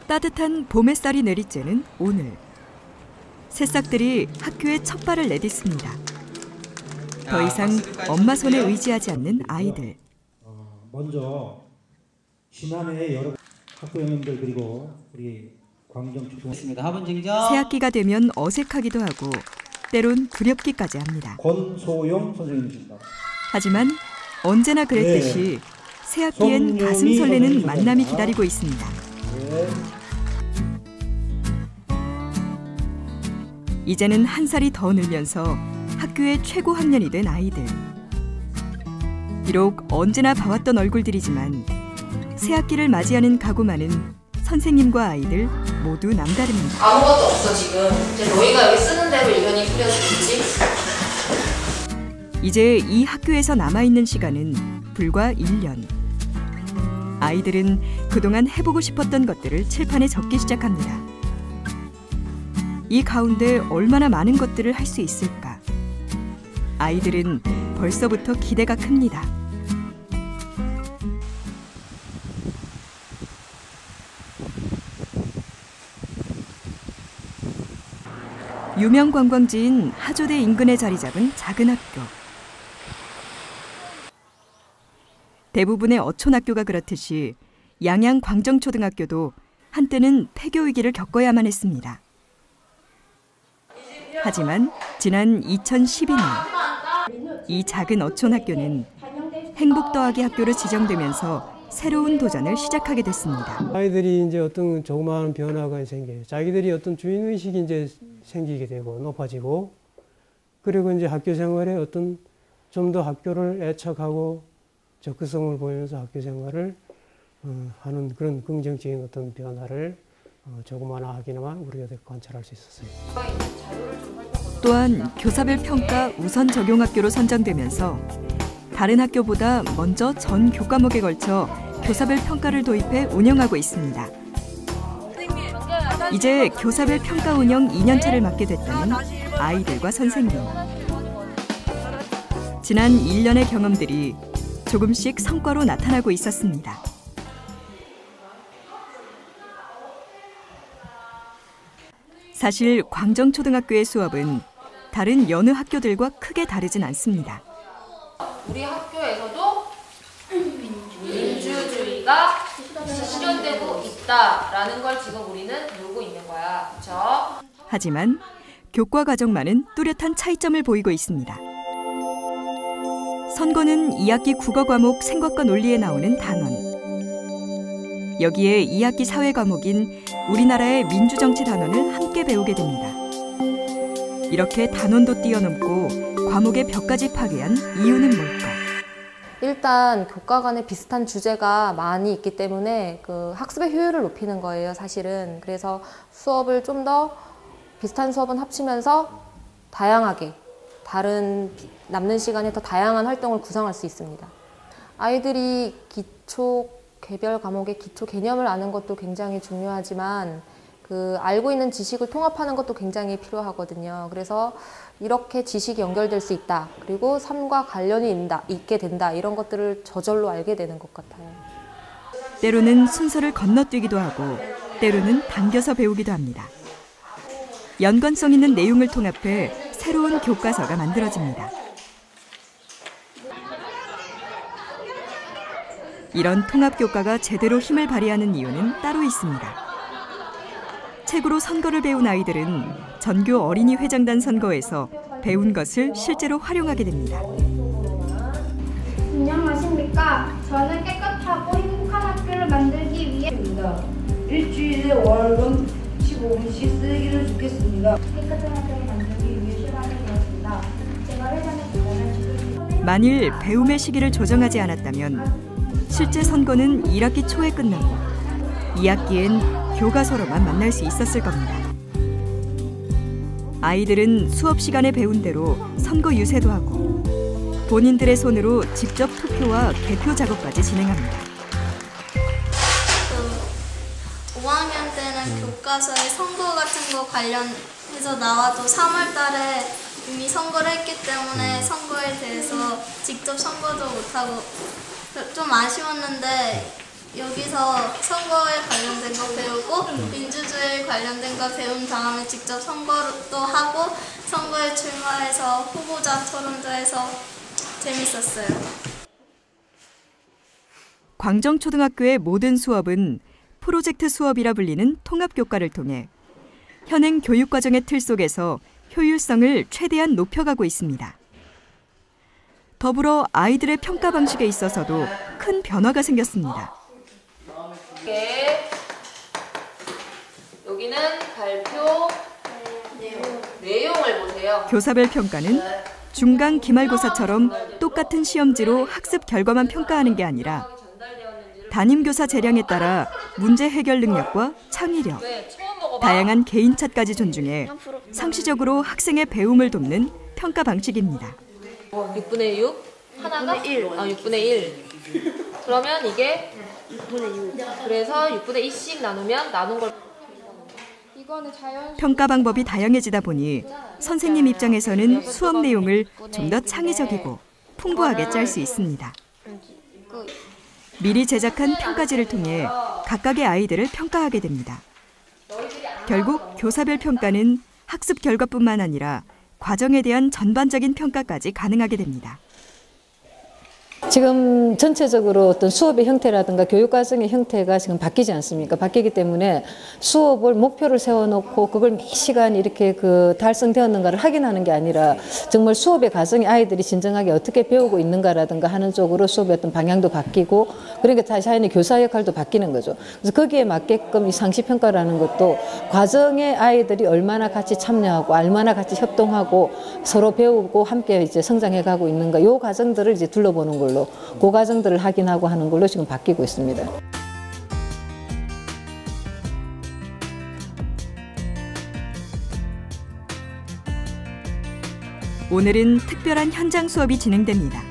따뜻한 봄 햇살이 내리쬐는 오늘. 새싹들이 학교에 첫 발을 내딛습니다. 더 이상 엄마 손에 의지하지 않는 아이들. 먼저 지난해 여러 학부 형님들 그리고 우리 광정초등학교입니다. 새 학기가 되면 어색하기도 하고 때론 두렵기까지 합니다. 권소영 선생님이십니다. 하지만 언제나 그랬듯이 새 학기엔 가슴 설레는 만남이 기다리고 있습니다. 이제는 한 살이 더 늘면서 학교의 최고 학년이 된 아이들. 비록 언제나 봐왔던 얼굴들이지만 새 학기를 맞이하는 각오만은 선생님과 아이들 모두 남다릅니다. 아무것도 없어 지금. 이제 너희가 여기 쓰는 대로 일견이 뿌려주겠지? 이제 이 학교에서 남아있는 시간은 불과 1년. 아이들은 그동안 해보고 싶었던 것들을 칠판에 적기 시작합니다. 이 가운데 얼마나 많은 것들을 할 수 있을까? 아이들은 벌써부터 기대가 큽니다. 유명 관광지인 하조대 인근에 자리 잡은 작은 학교. 대부분의 어촌학교가 그렇듯이 양양 광정초등학교도 한때는 폐교 위기를 겪어야만 했습니다. 하지만 지난 2012년 이 작은 어촌학교는 행복 더하기 학교로 지정되면서 새로운 도전을 시작하게 됐습니다. 아이들이 이제 어떤 조그마한 변화가 생겨요. 자기들이 어떤 주인의식이 이제 생기게 되고 높아지고, 그리고 이제 학교 생활에 어떤 좀 더 학교를 애착하고 적극성을 보이면서 학교 생활을 하는 그런 긍정적인 어떤 변화를 조그마한 하기나마 우리가 관찰할 수 있었어요. 또한 교사별 평가 우선 적용 학교로 선정되면서 다른 학교보다 먼저 전 교과목에 걸쳐 교사별 평가를 도입해 운영하고 있습니다. 이제 교사별 평가 운영 2년차를 맡게 됐다는 아이들과 선생님. 지난 1년의 경험들이 조금씩 성과로 나타나고 있었습니다. 사실 광정초등학교의 수업은 다른 여느 학교들과 크게 다르진 않습니다. 우리 학교에서도 민주주의가 실현되고 있다라는 걸 지금 우리는 배우고 있는 거야. 그렇죠? 하지만 교과 과정만은 뚜렷한 차이점을 보이고 있습니다. 선거는 2학기 국어 과목 생각과 논리에 나오는 단원. 여기에 2학기 사회 과목인 우리나라의 민주정치 단원을 함께 배우게 됩니다. 이렇게 단원도 뛰어넘고 과목의 벽까지 파괴한 이유는 뭘까? 일단 교과 간에 비슷한 주제가 많이 있기 때문에 그 학습의 효율을 높이는 거예요, 사실은. 그래서 수업을 좀 더 비슷한 수업은 합치면서 다양하게 다른 남는 시간에 더 다양한 활동을 구성할 수 있습니다. 아이들이 기초 개별 과목의 기초 개념을 아는 것도 굉장히 중요하지만 그 알고 있는 지식을 통합하는 것도 굉장히 필요하거든요. 그래서 이렇게 지식이 연결될 수 있다. 그리고 삶과 관련이 있게 된다. 이런 것들을 저절로 알게 되는 것 같아요. 때로는 순서를 건너뛰기도 하고 때로는 당겨서 배우기도 합니다. 연관성 있는 내용을 통합해 새로운 교과서가 만들어집니다. 이런 통합교과가 제대로 힘을 발휘하는 이유는 따로 있습니다. 책으로 선거를 배운 아이들은 전교 어린이 회장단 선거에서 배운 것을 실제로 활용하게 됩니다. 안녕하십니까. 저는 깨끗하고 행복한 학교를 만들기 위해 일주일에 월급 15분씩 쓰기를 좋겠습니다. 깨끗한 학교를 만들기 위해 실험을 되었습니다. 제가 회장의 기간을 만일 배움의 시기를 조정하지 않았다면 실제 선거는 1학기 초에 끝나고 2학기엔 교과서로만 만날 수 있었을 겁니다. 아이들은 수업 시간에 배운 대로 선거 유세도 하고 본인들의 손으로 직접 투표와 개표 작업까지 진행합니다. 5학년 때는 교과서에 선거 같은 거 관련해서 나와도 3월 달에 이미 선거를 했기 때문에 선거에 대해서 직접 선거도 못하고 좀 아쉬웠는데 여기서 선거에 관련된 거 배우고 민주주의에 관련된 거 배운 다음에 직접 선거도 하고 선거에 출마해서 후보자 토론도 해서 재밌었어요. 광정초등학교의 모든 수업은 프로젝트 수업이라 불리는 통합교과를 통해 현행 교육과정의 틀 속에서 효율성을 최대한 높여가고 있습니다. 더불어 아이들의 평가 방식에 있어서도 큰 변화가 생겼습니다. 여기는 발표 내용을 보세요. 교사별 평가는 중간 기말고사처럼 똑같은 시험지로 학습 결과만 평가하는 게 아니라 담임교사 재량에 따라 문제 해결 능력과 창의력, 다양한 개인차까지 존중해 상시적으로 학생의 배움을 돕는 평가 방식입니다. 6분의 6? 하나가? 1. 6분의 1. 그러면 이게 6분의 6. 그래서 6분의 2씩 나눈 걸. 평가 방법이 다양해지다 보니 선생님 입장에서는 수업 내용을 좀 더 창의적이고 풍부하게 짤 수 있습니다. 미리 제작한 평가지를 통해 각각의 아이들을 평가하게 됩니다. 결국 교사별 평가는 학습 결과뿐만 아니라 과정에 대한 전반적인 평가까지 가능하게 됩니다. 지금 전체적으로 어떤 수업의 형태라든가 교육과정의 형태가 지금 바뀌지 않습니까? 바뀌기 때문에 수업을 목표를 세워놓고 그걸 몇 시간 이렇게 달성되었는가를 확인하는 게 아니라 정말 수업의 과정이 아이들이 진정하게 어떻게 배우고 있는가라든가 하는 쪽으로 수업의 어떤 방향도 바뀌고 그러니까 다시 하는 교사 역할도 바뀌는 거죠. 그래서 거기에 맞게끔 이 상시평가라는 것도 과정에 아이들이 얼마나 같이 참여하고 얼마나 같이 협동하고 서로 배우고 함께 이제 성장해가고 있는가 이 과정들을 이제 둘러보는 걸로 그 과정들을 확인하고 하는 걸로 지금 바뀌고 있습니다. 오늘은 특별한 현장 수업이 진행됩니다.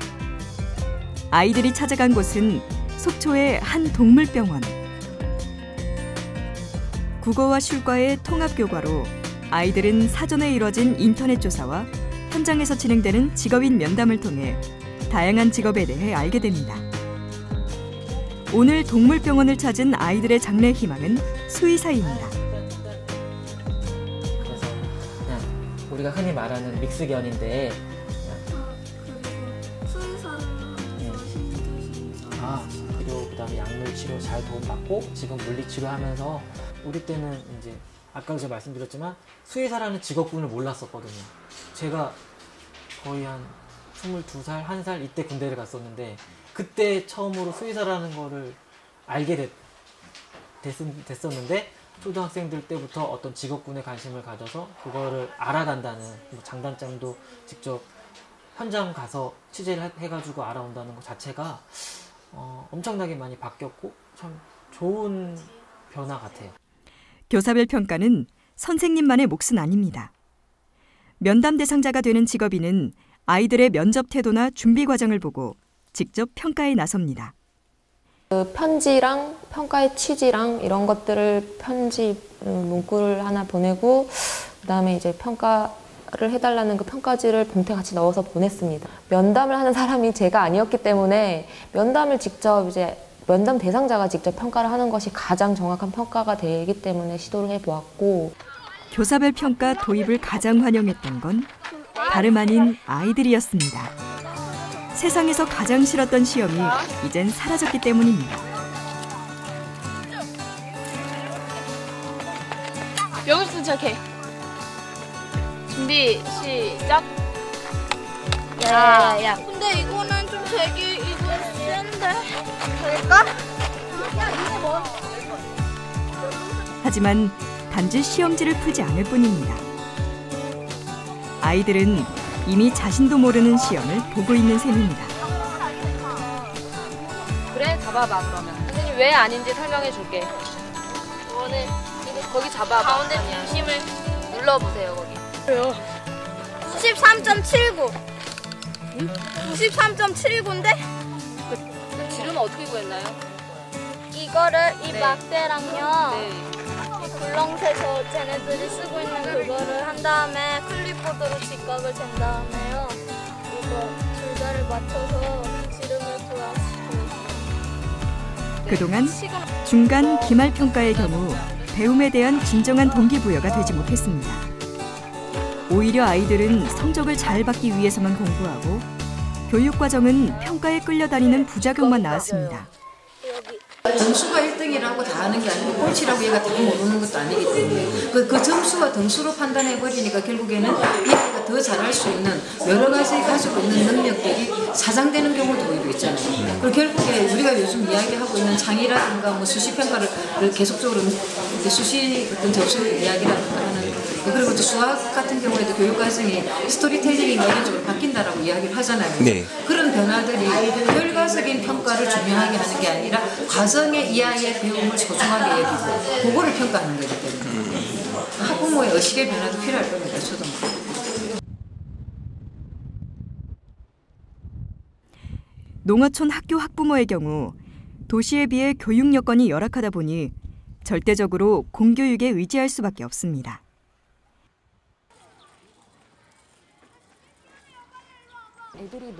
아이들이 찾아간 곳은 속초의 한 동물병원. 국어와 슐과의 통합교과로 아이들은 사전에 이뤄진 인터넷 조사와 현장에서 진행되는 직업인 면담을 통해 다양한 직업에 대해 알게 됩니다. 오늘 동물병원을 찾은 아이들의 장래 희망은 수의사입니다. 그래서 그냥 우리가 흔히 말하는 믹스견인데 그리고 그다음에 약물 치료 잘 도움받고 지금 물리치료하면서 우리 때는 이제 아까도 제가 말씀드렸지만 수의사라는 직업군을 몰랐었거든요. 제가 거의 한 22살, 1살 이때 군대를 갔었는데 그때 처음으로 수의사라는 거를 알게 됐었는데 초등학생들 때부터 어떤 직업군에 관심을 가져서 그거를 알아간다는 장단점도 직접 현장 가서 취재를 해가지고 알아온다는 것 자체가 엄청나게 많이 바뀌었고 참 좋은 변화 같아요. 교사별 평가는 선생님만의 몫은 아닙니다. 면담 대상자가 되는 직업인은 아이들의 면접 태도나 준비 과정을 보고 직접 평가에 나섭니다. 편지랑 평가의 취지랑 이런 것들을 편지 문구를 하나 보내고 그다음에 이제 평가를 해달라는 그 평가지를 봉투에 같이 넣어서 보냈습니다. 면담을 하는 사람이 제가 아니었기 때문에 면담을 직접 이제 면담 대상자가 직접 평가를 하는 것이 가장 정확한 평가가 되기 때문에 시도를 해보았고 교사별 평가 도입을 가장 환영했던 건 다름 아닌 아이들이었습니다. 세상에서 가장 싫었던 시험이 이젠 사라졌기 때문입니다. 명수 시작해. 준비 시작. 야. 근데 이거는 좀 되게 이거 센데. 될까? 야 이거 뭐? 하지만 단지 시험지를 풀지 않을 뿐입니다. 아이들은 이미 자신도 모르는 시험을 보고 있는 셈입니다. 그래, 잡아봐 그러면. 선생님 왜 아닌지 설명해 줄게. 이거는 거기 잡아봐. 가운데 중심을 눌러보세요 거기. 그래요. 93.79. 93.79인데? 지름은 어떻게 구했나요? 이거를 이 네. 막대랑요. 네. 이 굴렁쇠서 쟤네들이 쓰고 있는 그거를 한 다음에 클립보드로 직각을 잰 다음에요. 이거 줄자를 맞춰서 지름을 구하시고. 그동안 중간, 기말 평가의 경우 배움에 대한 진정한 동기부여가 되지 못했습니다. 오히려 아이들은 성적을 잘 받기 위해서만 공부하고 교육과정은 평가에 끌려다니는 부작용만 낳았습니다. 점수가 1등이라고 다 하는 게 아니고 꼴찌라고 얘가 다 모르는 것도 아니기 때문에 그 점수와 등수로 판단해버리니까 결국에는 이 아이가 더 잘할 수 있는 여러 가지 가지고 있는 능력들이 사장되는 경우도 오히려 있잖아요. 그리고 결국에 우리가 요즘 이야기하고 있는 창의라든가 뭐 수시평가를 계속적으로 수시 어떤 접수 이야기라든가 하는 그리고 또 수학 같은 경우에도 교육과정이 스토리텔링이 이런 쪽으로 바뀐다라고 이야기를 하잖아요. 네. 그런 변화들이 결과적인 평가를 중요하게 하는 게 아니라 과정에 이 아이의 배움을 소중하게 여기고 그거를 평가하는 거기 때문에 학부모의 의식의 변화도 필요할 겁니다. 초등학교. 농어촌 학교 학부모의 경우 도시에 비해 교육 여건이 열악하다 보니 절대적으로 공교육에 의지할 수밖에 없습니다.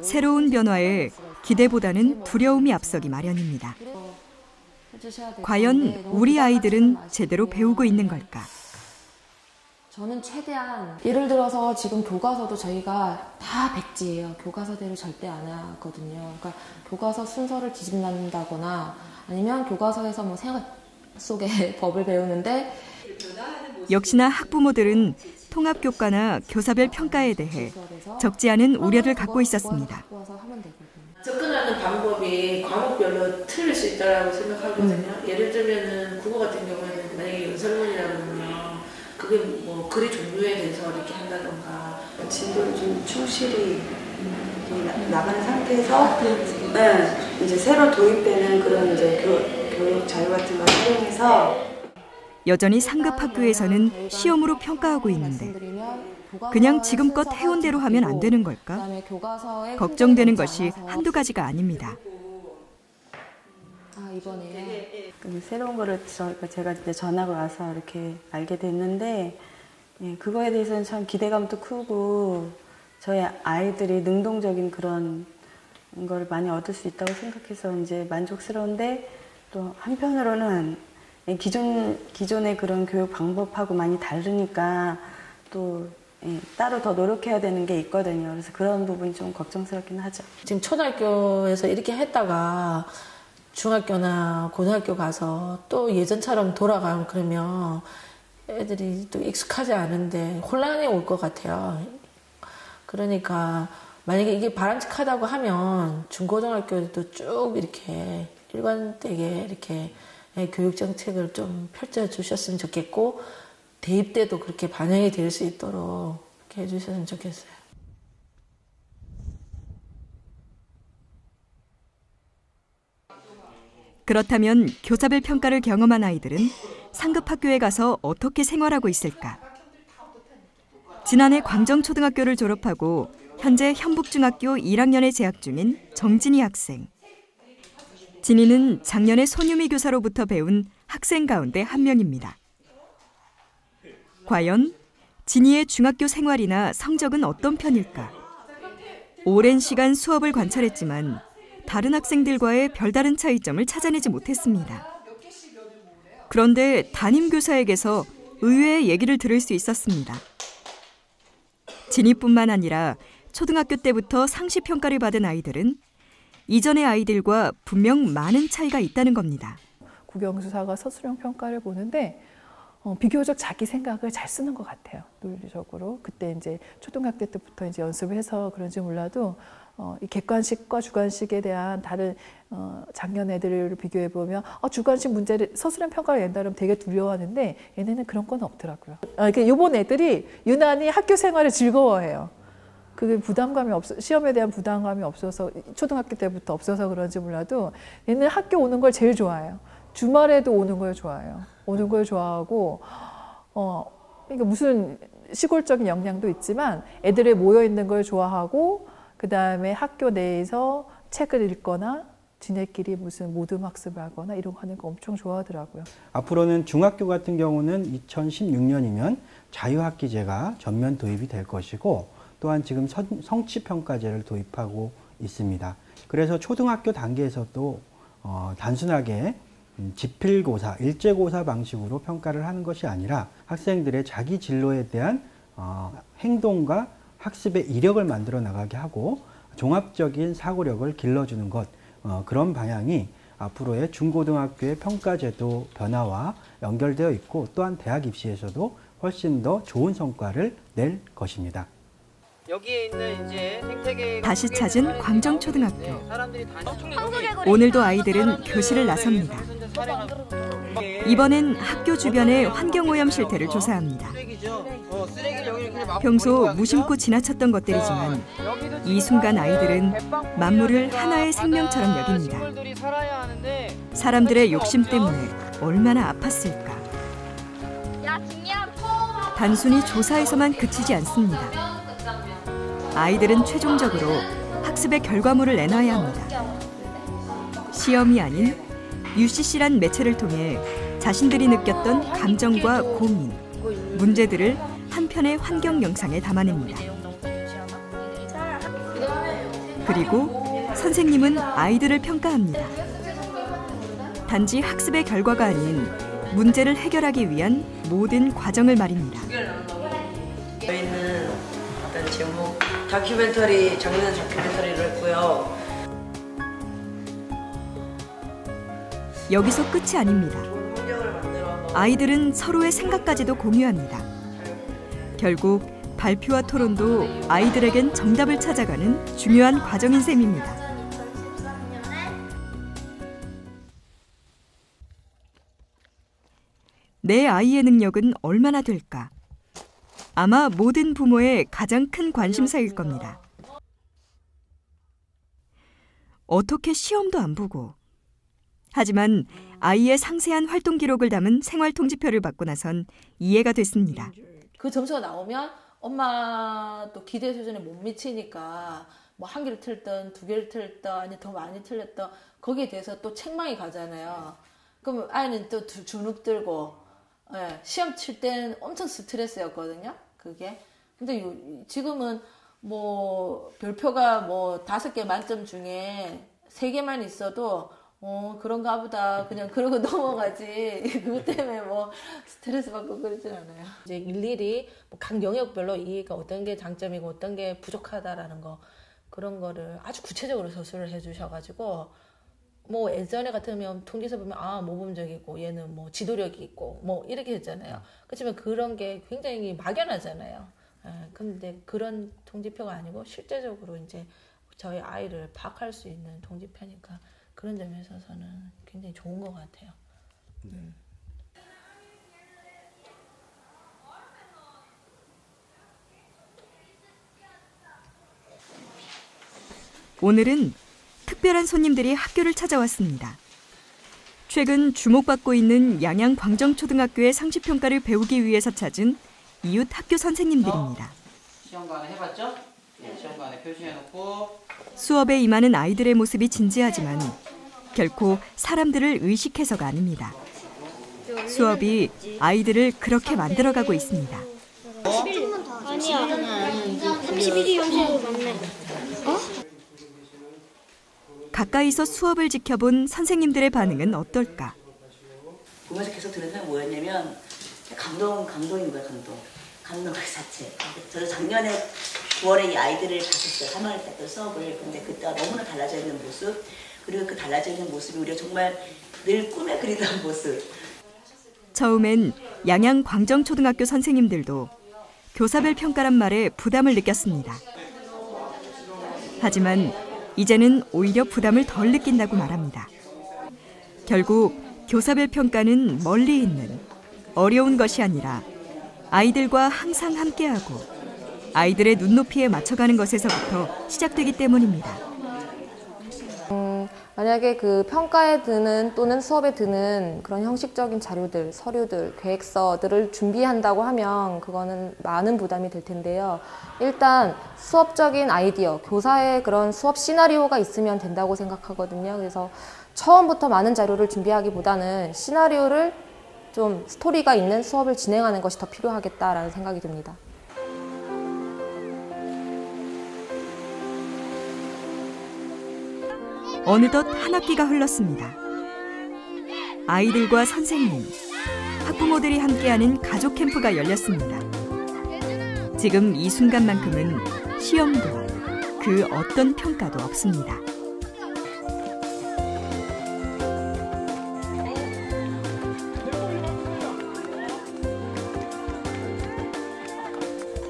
새로운 변화에 기대보다는 두려움이 앞서기 마련입니다. 과연 우리 아이들은 제대로 배우고 있는 걸까? 저는 최대한 예를 들어서 지금 교과서도 저희가 다 백지예요. 교과서대로 절대 안 하거든요. 그러니까 교과서 순서를 뒤집는다거나 아니면 교과서에서 뭐 생활 속의 법을 배우는데 역시나 학부모들은 통합교과나 교사별 평가에 대해 적지 않은 우려를 갖고 있었습니다. 접근하는 방법이 과목별로 틀릴 수 있다고 생각하거든요. 예를 들면은 국어 같은 경우에는 만약에 연설문이라면요, 그게 뭐 글의 종류에 대해서 이렇게 한다던가 진도를 좀 충실히 나가는 상태에서 네, 이제 새로 도입되는 그런 이제 교육 자유 같은 걸 활용해서 여전히 상급 학교에서는 시험으로 평가하고 있는데 그냥 지금껏 해온 대로 하면 안 되는 걸까? 걱정되는 것이 한두 가지가 아닙니다. 새로운 거를 제가 이제 전학을 와서 이렇게 알게 됐는데 그거에 대해서는 참 기대감도 크고 저희 아이들이 능동적인 그런 걸 많이 얻을 수 있다고 생각해서 이제 만족스러운데 또 한편으로는 기존의 그런 교육 방법하고 많이 다르니까 또 따로 더 노력해야 되는 게 있거든요. 그래서 그런 부분이 좀 걱정스럽긴 하죠. 지금 초등학교에서 이렇게 했다가 중학교나 고등학교 가서 또 예전처럼 돌아가면 그러면 애들이 또 익숙하지 않은데 혼란이 올 것 같아요. 그러니까 만약에 이게 바람직하다고 하면 중고등학교에도 쭉 이렇게 일관되게 이렇게 교육 정책을 좀 펼쳐주셨으면 좋겠고 대입 때도 그렇게 반영이 될 수 있도록 이렇게 해주셨으면 좋겠어요. 그렇다면 교사별 평가를 경험한 아이들은 상급 학교에 가서 어떻게 생활하고 있을까? 지난해 광정초등학교를 졸업하고 현재 현북중학교 1학년에 재학 중인 정진희 학생. 진희는 작년에 손유미 교사로부터 배운 학생 가운데 한 명입니다. 과연 진희의 중학교 생활이나 성적은 어떤 편일까? 오랜 시간 수업을 관찰했지만 다른 학생들과의 별다른 차이점을 찾아내지 못했습니다. 그런데 담임교사에게서 의외의 얘기를 들을 수 있었습니다. 진희뿐만 아니라 초등학교 때부터 상시평가를 받은 아이들은 이전의 아이들과 분명 많은 차이가 있다는 겁니다. 국영수사가 서술형 평가를 보는데 비교적 자기 생각을 잘 쓰는 것 같아요. 논리적으로. 그때 이제 초등학교 때부터 이제 연습을 해서 그런지 몰라도 이 객관식과 주관식에 대한 다른 작년 애들을 비교해 보면 주관식 문제를 서술형 평가를 낸다 그러면 되게 두려워하는데 얘네는 그런 건 없더라고요. 이번 애들이 유난히 학교 생활을 즐거워해요. 그게 부담감이 시험에 대한 부담감이 없어서 초등학교 때부터 없어서 그런지 몰라도 얘는 학교 오는 걸 제일 좋아해요. 주말에도 오는 걸 좋아해요. 오는 걸 좋아하고 그러니까 무슨 시골적인 영향도 있지만 애들이 모여 있는 걸 좋아하고 그 다음에 학교 내에서 책을 읽거나 지네끼리 무슨 모둠 학습을 하거나 이런 거 하는 거 엄청 좋아하더라고요. 앞으로는 중학교 같은 경우는 2016년이면 자유학기제가 전면 도입이 될 것이고 또한 지금 성취평가제를 도입하고 있습니다. 그래서 초등학교 단계에서도 단순하게 지필고사, 일제고사 방식으로 평가를 하는 것이 아니라 학생들의 자기 진로에 대한 행동과 학습의 이력을 만들어 나가게 하고 종합적인 사고력을 길러주는 것, 그런 방향이 앞으로의 중고등학교의 평가제도 변화와 연결되어 있고 또한 대학 입시에서도 훨씬 더 좋은 성과를 낼 것입니다. 여기에 있는 이제 생태계 다시 찾은 광정초등학교. 오늘도 아이들은 교실을 나섭니다. 이번엔 학교 주변의 환경오염 실태를 조사합니다. 평소 무심코 지나쳤던 것들이지만 이 순간 아이들은 만물을 하나의 생명처럼 여깁니다. 사람들의 욕심 때문에 얼마나 아팠을까. 단순히 조사에서만 그치지 않습니다. 아이들은 최종적으로 학습의 결과물을 내놔야 합니다. 시험이 아닌 UCC란 매체를 통해 자신들이 느꼈던 감정과 고민, 문제들을 한 편의 환경 영상에 담아냅니다. 그리고 선생님은 아이들을 평가합니다. 단지 학습의 결과가 아닌 문제를 해결하기 위한 모든 과정을 말입니다. 저희는 어떤 제목 다큐멘터리, 장면 다큐멘터리를 했고요. 여기서 끝이 아닙니다. 아이들은 서로의 생각까지도 공유합니다. 결국 발표와 토론도 아이들에겐 정답을 찾아가는 중요한 과정인 셈입니다. 내 아이의 능력은 얼마나 될까? 아마 모든 부모의 가장 큰 관심사일 겁니다. 어떻게 시험도 안 보고. 하지만 아이의 상세한 활동 기록을 담은 생활통지표를 받고 나선 이해가 됐습니다. 그 점수가 나오면 엄마도 기대 수준에 못 미치니까 뭐 한 개를 틀던 두 개를 틀던 아니 더 많이 틀렸던 거기에 대해서 또 책망이 가잖아요. 그럼 아이는 또 주눅 들고 시험 칠 땐 엄청 스트레스였거든요. 그게. 근데 지금은 뭐 별표가 뭐 5개 만점 중에 3개만 있어도 그런가 보다 그냥 그러고 넘어가지 그것 때문에 뭐 스트레스 받고 그러진 않아요. 이제 일일이 뭐 각 영역별로 이가 어떤 게 장점이고 어떤 게 부족하다라는 거 그런 거를 아주 구체적으로 서술을 해주셔가지고 뭐 예전에 같으면 통지서 보면 모범적이고 얘는 뭐 지도력이 있고 뭐 이렇게 했잖아요. 그렇지만 그런 게 굉장히 막연하잖아요. 근데 그런 통지표가 아니고 실제적으로 이제 저희 아이를 파악할 수 있는 통지표니까 그런 점에 있어서는 굉장히 좋은 것 같아요. 오늘은 특별한 손님들이 학교를 찾아왔습니다. 최근 주목받고 있는 양양 광정초등학교의 상시평가를 배우기 위해서 찾은 이웃 학교 선생님들입니다. 시험관에 해봤죠? 네, 시험관에 표시해놓고 수업에 임하는 아이들의 모습이 진지하지만 결코 사람들을 의식해서가 아닙니다. 수업이 아이들을 그렇게 만들어가고 있습니다. 아니야. 31이 연속으로 맞네. 가까이서 수업을 지켜본 선생님들의 반응은 어떨까? 보면서 계속 들은 생각이 뭐였냐면 감동인 거야, 감동 그 자체. 저도 작년에 9월에 이 아이들을 봤었어요. 3학년 때 수업을. 근데 그때와 너무나 달라져 있는 모습, 그리고 그 달라져 있는 모습이 우리가 정말 늘 꿈에 그리던 모습. 처음엔 양양 광정초등학교 선생님들도 교사별 평가란 말에 부담을 느꼈습니다. 하지만 이제는 오히려 부담을 덜 느낀다고 말합니다. 결국 교사별 평가는 멀리 있는 어려운 것이 아니라 아이들과 항상 함께하고 아이들의 눈높이에 맞춰가는 것에서부터 시작되기 때문입니다. 만약에 그 평가에 드는 또는 수업에 드는 그런 형식적인 자료들, 서류들, 계획서들을 준비한다고 하면 그거는 많은 부담이 될 텐데요. 일단 수업적인 아이디어, 교사의 그런 수업 시나리오가 있으면 된다고 생각하거든요. 그래서 처음부터 많은 자료를 준비하기보다는 시나리오를 좀 스토리가 있는 수업을 진행하는 것이 더 필요하겠다라는 생각이 듭니다. 어느덧 한 학기가 흘렀습니다. 아이들과 선생님, 학부모들이 함께하는 가족 캠프가 열렸습니다. 지금 이 순간만큼은 시험도 그 어떤 평가도 없습니다.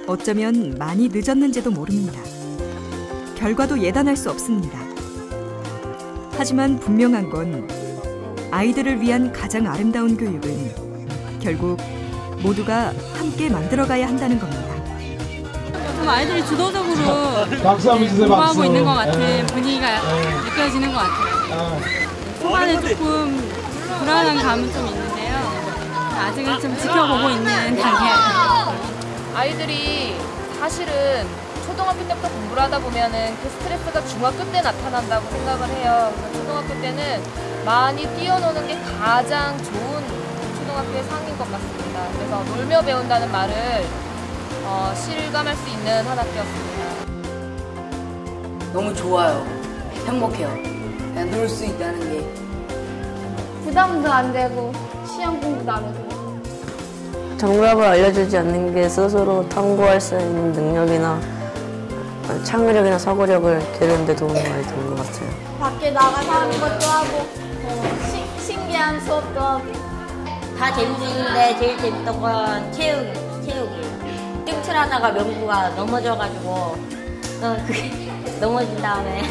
어쩌면 많이 늦었는지도 모릅니다. 결과도 예단할 수 없습니다. 하지만 분명한 건 아이들을 위한 가장 아름다운 교육은 결국 모두가 함께 만들어가야 한다는 겁니다. 좀 아이들이 주도적으로 박수 한번 주세요, 공부하고 박수. 있는 것 같은 네. 분위기가 느껴지는 것 같아요. 초반에 조금 불안한 감은 좀 있는데요. 아직은 좀 지켜보고 있는 단계예요. 아이들이 사실은 초등학교 때부터 공부를 하다 보면은 그 스트레스가 중학교 때 나타난다고 생각을 해요. 그래서 초등학교 때는 많이 뛰어노는 게 가장 좋은 초등학교의 상인 것 같습니다. 그래서 놀며 배운다는 말을 실감할 수 있는 한 학교였습니다. 너무 좋아요. 행복해요. 그냥 놀 수 있다는 게. 부담도 안 되고 시험 공부도 안 되고. 정답을 알려주지 않는 게 스스로 탐구할 수 있는 능력이나 창의력이나 사고력을 기르는 데 도움이 많이 되는 것 같아요. 밖에 나가서 하는 것도 하고 신기한 수업도 하고. 다 재밌는데 제일 재밌던 건 체육이에요. 띵틀 하다가 명구가 넘어져가지고 그게 넘어진 다음에